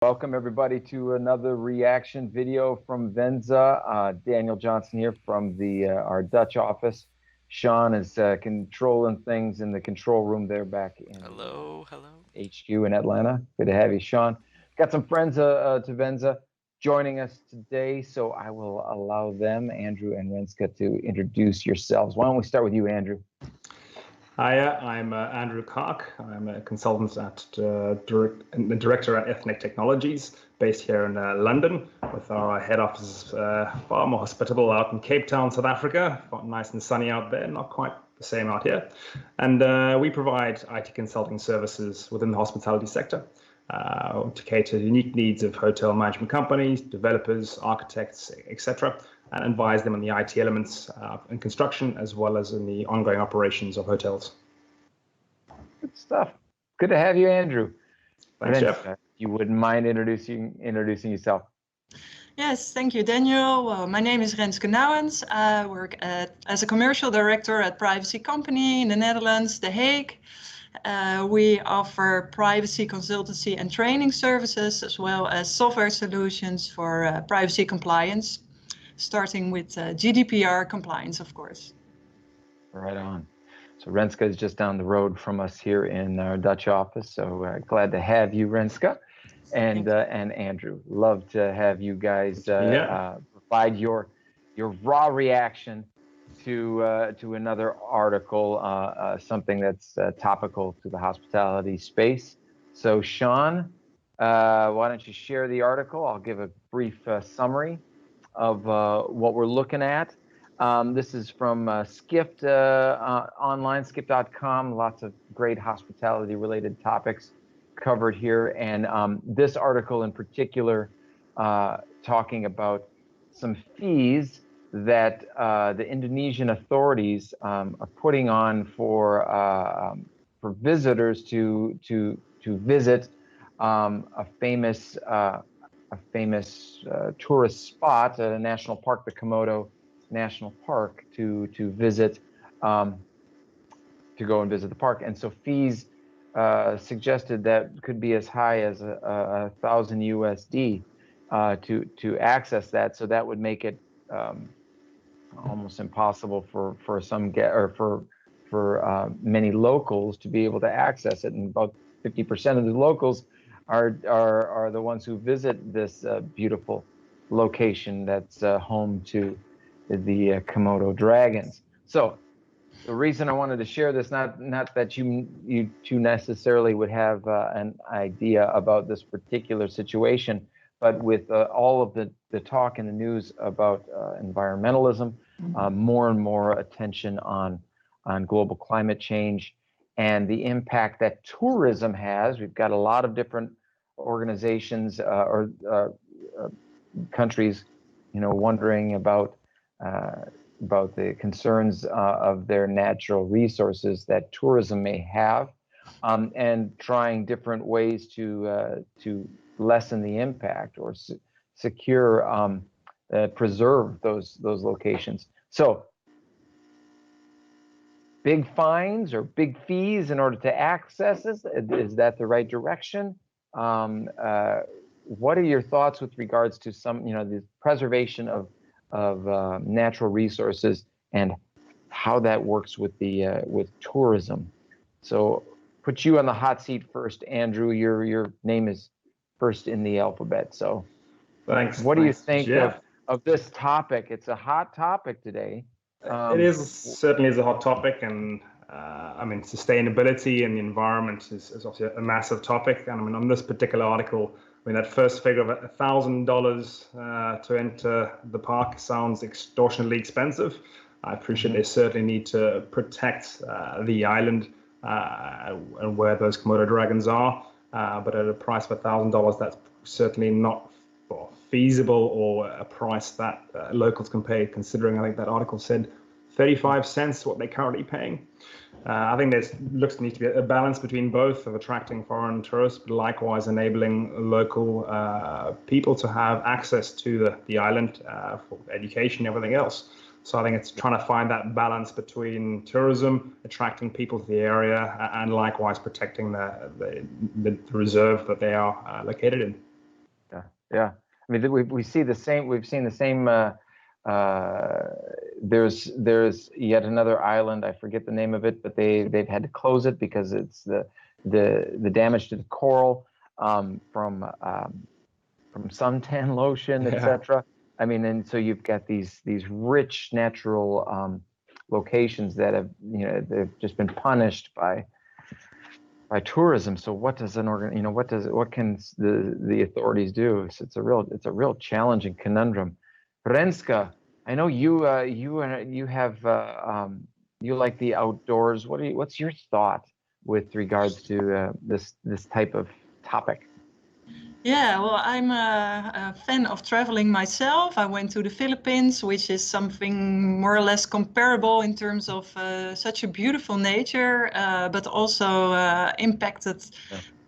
Welcome everybody to another reaction video from Venza. Daniel Johnson here from our Dutch office. Sean is controlling things in the control room there back in Hello, hello. HQ in Atlanta. Good to have you, Sean. Got some friends to Venza joining us today, so I will allow them, Andrew and Renske, to introduce yourselves. Why don't we start with you, Andrew? Hi, I'm Andrew Kark. I'm a consultant at the director at Ethnic Technologies, based here in London, with our head office far more hospitable out in Cape Town, South Africa. Quite nice and sunny out there, not quite the same out here. And we provide IT consulting services within the hospitality sector to cater to the unique needs of hotel management companies, developers, architects, etc., and advise them on the IT elements in construction as well as in the ongoing operations of hotels. Good stuff. Good to have you, Andrew. Thanks, Jeff. You wouldn't mind introducing yourself? Yes, thank you, Daniel. Well, my name is Renske Nouwens. I work as a commercial director at privacy company in the Netherlands, The Hague. We offer privacy consultancy and training services, as well as software solutions for privacy compliance, starting with GDPR compliance, of course. Right on. So Renske is just down the road from us here in our Dutch office. So glad to have you, Renske, and Andrew. Love to have you guys provide your raw reaction to another article, something that's topical to the hospitality space. So Sean, why don't you share the article? I'll give a brief summary of what we're looking at. This is from Skift online, skift.com. Lots of great hospitality related topics covered here. And this article in particular, talking about some fees that the Indonesian authorities are putting on for visitors to visit a famous tourist spot at a national park, the Komodo National Park, to visit, to go and visit the park. And so fees suggested that could be as high as 1,000 USD to access that. So that would make it almost impossible for many locals to be able to access it. And about 50% of the locals are the ones who visit this beautiful location that's home to the Komodo dragons. So the reason I wanted to share this, not that you two necessarily would have an idea about this particular situation, but with all of the talk in the news about environmentalism, more and more attention on global climate change and the impact that tourism has. We've got a lot of different organizations or countries, wondering about the concerns of their natural resources that tourism may have, and trying different ways to lessen the impact or secure, preserve those locations. So big fines or big fees in order to access this, is that the right direction? What are your thoughts with regards to the preservation of natural resources and how that works with tourism? So put you on the hot seat first, Andrew. Your name is first in the alphabet. So thanks. What do you think of this topic? It's a hot topic today. It certainly is a hot topic, and I mean, sustainability and the environment is obviously a massive topic. And I mean, on this particular article, I mean, that first figure of $1,000 to enter the park sounds extortionately expensive. I appreciate they certainly need to protect the island and where those Komodo dragons are, but at a price of $1,000, that's certainly not feasible or a price that locals can pay, considering I think that article said 35 cents what they're currently paying. I think there needs to be a balance between both of attracting foreign tourists, but likewise enabling local people to have access to the island for education and everything else. So I think it's trying to find that balance between tourism, attracting people to the area, and likewise protecting the reserve that they are located in. Yeah, yeah. I mean, we see the same. We've seen the same. There's yet another island. I forget the name of it, but they've had to close it because it's the damage to the coral from suntan lotion, etc. I mean, and so you've got these rich natural locations that have they've just been punished by tourism. So what does what can the authorities do? So it's a real challenging conundrum. Renske, I know you have you like the outdoors. What's your thought with regards to this type of topic? Yeah, well, I'm a fan of traveling myself. I went to the Philippines, which is something more or less comparable in terms of such a beautiful nature, but also impacted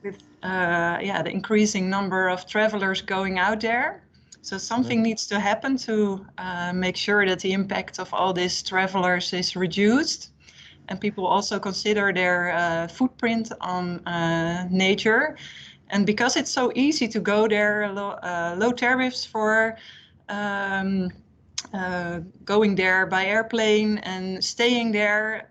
with the increasing number of travelers going out there. So something needs to happen to make sure that the impact of all these travelers is reduced. And people also consider their footprint on nature. And because it's so easy to go there, low tariffs for going there by airplane and staying there,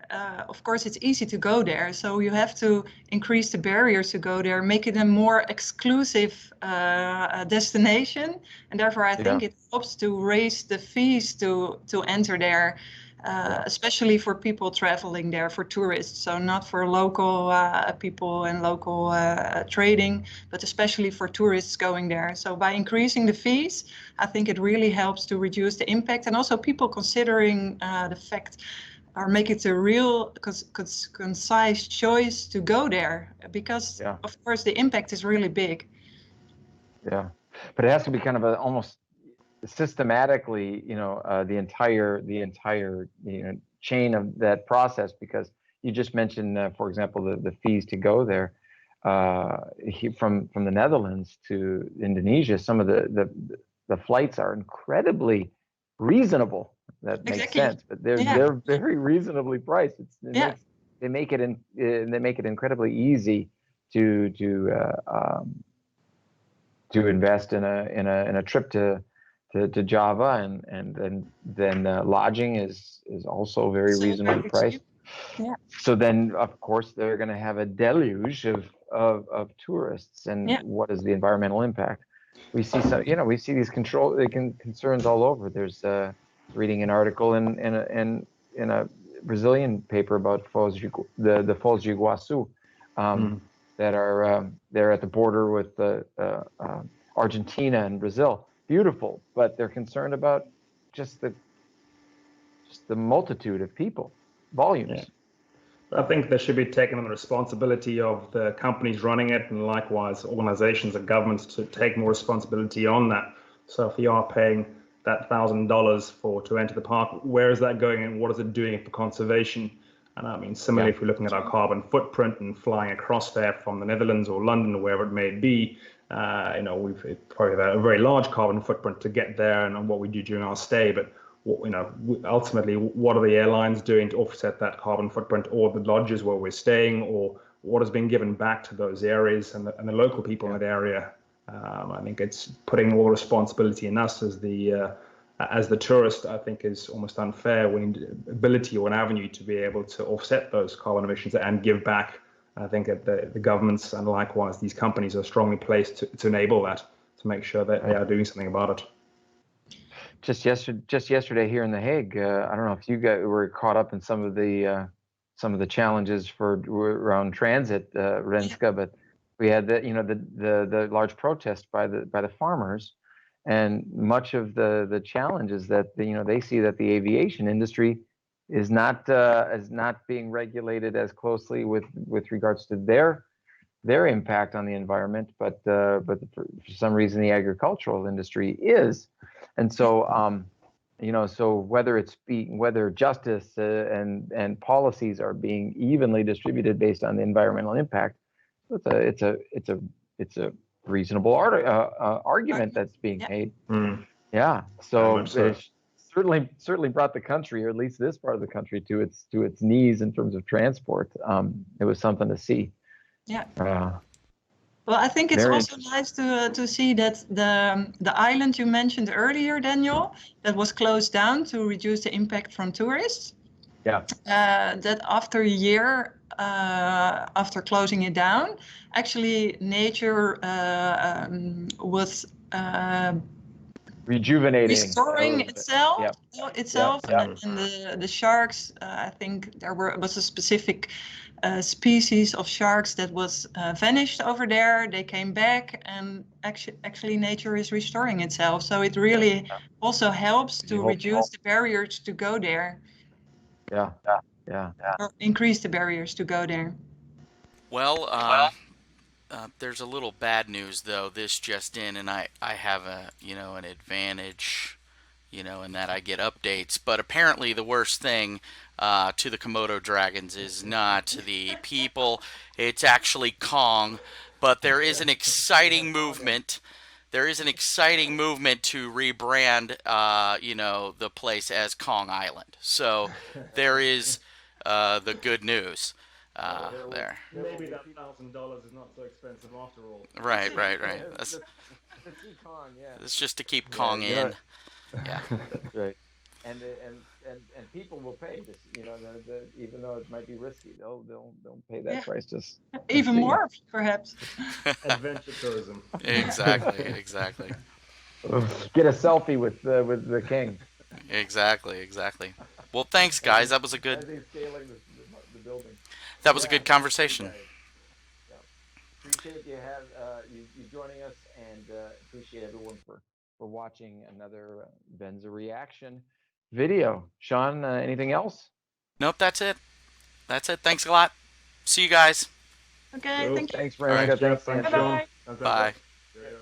of course, it's easy to go there. So you have to increase the barriers to go there, make it a more exclusive destination. And therefore, I think it helps to raise the fees to enter there. Especially for people traveling there, for tourists. So not for local people and local trading, but especially for tourists going there. So by increasing the fees, I think it really helps to reduce the impact, and also people considering the fact or make it a real concise choice to go there, because of course the impact is really big. Yeah, but it has to be kind of almost systematically, the entire chain of that process, because you just mentioned, for example, the fees to go there from the Netherlands to Indonesia. Some of the flights are incredibly reasonable. That makes sense, but they're very reasonably priced. They make it incredibly easy to invest in a trip to Java, and then lodging is also very reasonably priced. Yeah. So then, of course, they're going to have a deluge of tourists. And what is the environmental impact? We see these concerns all over. There's reading an article in a Brazilian paper about the Foz de Iguaçu that are they're at the border with Argentina and Brazil. Beautiful, but they're concerned about just the multitude of people, volumes. I think there should be taken on the responsibility of the companies running it, and likewise organizations and governments to take more responsibility on that. So if you are paying that $1,000 to enter the park, where is that going and what is it doing for conservation? And I mean, similarly, if we're looking at our carbon footprint and flying across there from the Netherlands or London or wherever it may be, we've probably have a very large carbon footprint to get there and what we do during our stay. But ultimately, what are the airlines doing to offset that carbon footprint, or the lodges where we're staying, or what has been given back to those areas and the local people in that area? I think it's putting all responsibility in us as the tourist. I think is almost unfair. We need ability or an avenue to be able to offset those carbon emissions and give back. I think that the governments and likewise these companies are strongly placed to enable that, to make sure that they are doing something about it. Just yesterday here in The Hague, I don't know if you guys were caught up in some of the challenges around transit, Renske, but we had the large protest by the farmers, and much of the challenge is that they see that the aviation industry is not being regulated as closely with regards to their impact on the environment, but for some reason the agricultural industry is. And so so whether justice and policies are being evenly distributed based on the environmental impact, it's a reasonable argument that's being made. Yeah, so it certainly brought the country, or at least this part of the country, to its knees in terms of transport. It was something to see. Yeah. Well, I think it's Very also nice to see that the island you mentioned earlier, Daniel, that was closed down to reduce the impact from tourists. Yeah. That after a year after closing it down, actually nature was Rejuvenating. restoring itself. Yep. Itself, Yep. and the sharks. I think was a specific species of sharks that was vanished over there. They came back, and actually nature is restoring itself. So it really also helps to reduce the barriers to go there. Yeah. Or increase the barriers to go there. Well, there's a little bad news though. This just in, and I have an advantage, in that I get updates. But apparently, the worst thing to the Komodo dragons is not the people; it's actually Kong. But there is an exciting movement. There is an exciting movement to rebrand, the place as Kong Island. So there is the good news there. Maybe that $1,000 is not so expensive after all. Right. That's Kong, yeah. it's just to keep Kong in. Yeah. That's right. And people will pay this. Even though it might be risky, they'll pay that price. Just even more, perhaps. Adventure tourism. Exactly. Get a selfie with the king. Exactly. Well, thanks, guys. That was a good. As he's scaling the building. That was a good conversation. Appreciate you joining us, and appreciate everyone for watching another Venza reaction video. Sean, anything else? Nope, that's it. Thanks a lot. See you guys. Okay, thank you. Thanks, Renske. Thanks, Thanks, Sean. Bye. Bye.